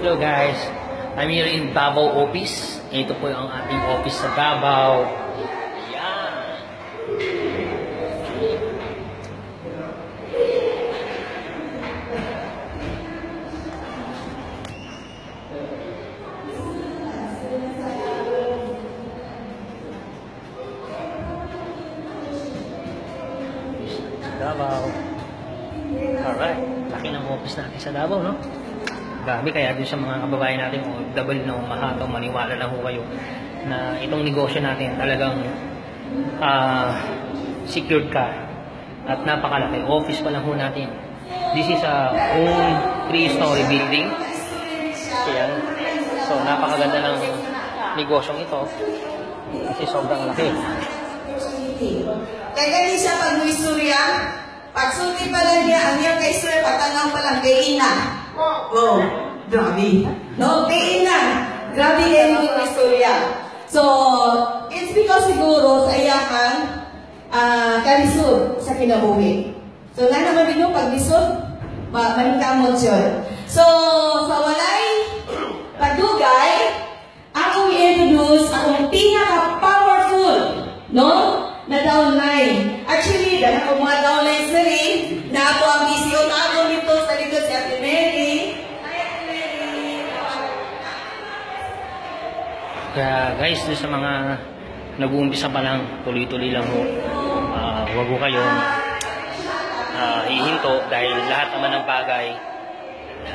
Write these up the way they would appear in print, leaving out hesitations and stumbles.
Hello guys, I'm here in Davao office. Ito po ang ating office sa Davao. Ayan. Davao. Alright, laki ng office natin sa Davao, no? Grabe, kaya din sa mga kababayan natin OFW na umahataw, maniwala lang ho kayo na itong negosyo natin talagang secured ka at napakalaki. Office pa lang ho natin. This is a own 3-story building. Ayan. So, napakaganda ng negosyong ito kasi sobrang laki. Kaya ganyan siya pag may istorya, pagsulti pa lang niya, ang iyong ka-istorya, patanaw pa lang, kay ina. Oh, grabe. No, kay ina. Grabe kayo yung istorya. So, it's because siguro sa iyakan, kalisod sa kinabuhi. So, na naman din yung paglisod, maningkamot yun. So, sa walay pagdugay, ako i-introduce akong pinaka-powerful, no? Na downline. Actually, dahil ako mga downlines na rin, na ako ang BCO na ako nito sa likod si Ate Mary. Hi, Ate Mary! Kaya guys, sa mga nag-uumpisa pa lang, tuloy-tuloy lang ho. Huwag ho kayong hihinto dahil lahat naman ng bagay,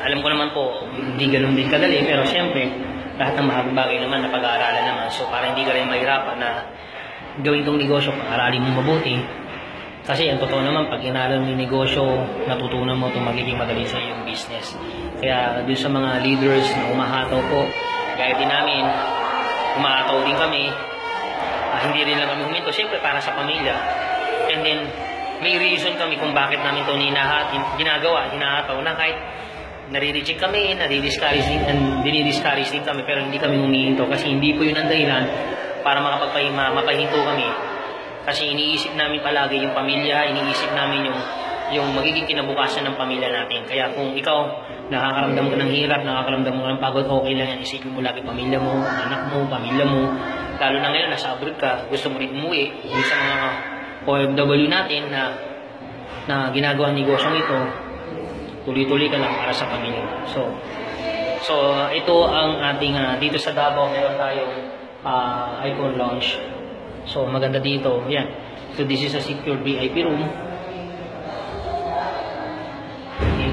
alam ko naman po, hindi ganun din kadali, pero siyempre, lahat ng mga bagay naman na pag-aaralan naman. So, para hindi ka rin mahirapan na gawin tong negosyo, aralin mo mabuti. Kasi ang totoo naman, pag inaral mo yung negosyo, natutunan mo itong magiging madali sa iyong business. Kaya dun sa mga leaders na umahataw po, gaya din namin, umahataw din kami, hindi rin lang kami huminto, siyempre para sa pamilya. And then, may reason kami kung bakit namin ito ginagawa, hinahataw na kahit nare-reject kami, nare-discourage din kami, pero hindi kami humihinto kasi hindi po yun ang dahilan para mapahinto kami. Kasi iniisip namin palagi yung pamilya, iniisip namin yung magiging kinabukasan ng pamilya natin. Kaya kung ikaw nakakaramdam ka ng hirap, nakakaramdam mo ng pagod, okay lang yan. Isipin mo lagi pamilya mo, anak mo, pamilya mo. Lalo na ngayon, nasa abroad ka, gusto mo rin umuwi. Yung sa mga OFW natin na ginagawa ang negosyong ito, tuloy-tuloy ka lang para sa pamilya. So ito ang ating, dito sa Davao, meron tayong Icon Lounge. So, maganda dito. Yan. So, this is a secure VIP room. Okay.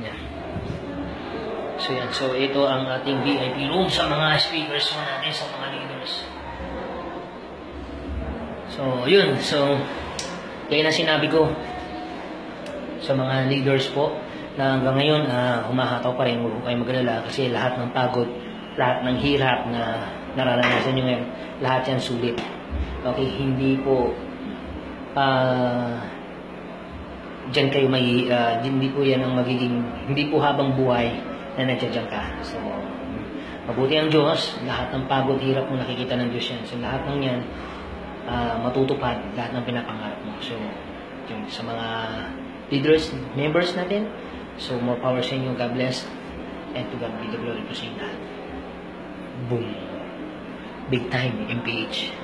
Yan. So, yan. So, ito ang ating VIP room sa mga speakers mo natin, sa mga leaders. So, yun. So, kaya na sinabi ko sa mga leaders po, na hanggang ngayon, humahataw pa rin, huwag kayo mag-alala kasi lahat ng pagod, lahat ng hirap na nararanasan nyo ngayon, lahat yan sulit. Okay, hindi po dyan kayo hindi po yan ang magiging, hindi po habang buhay na nandiyan ka. So, mabuti ang Diyos, lahat ng pagod, hirap mo nakikita ng Diyos yan. So, lahat ng yan, matutupad, lahat ng pinapangarap mo. So, yung sa mga leaders, members natin, so, more power sa inyo. God bless. And to God be the glory po sa inyo lahat. Boom. Big time, MPH.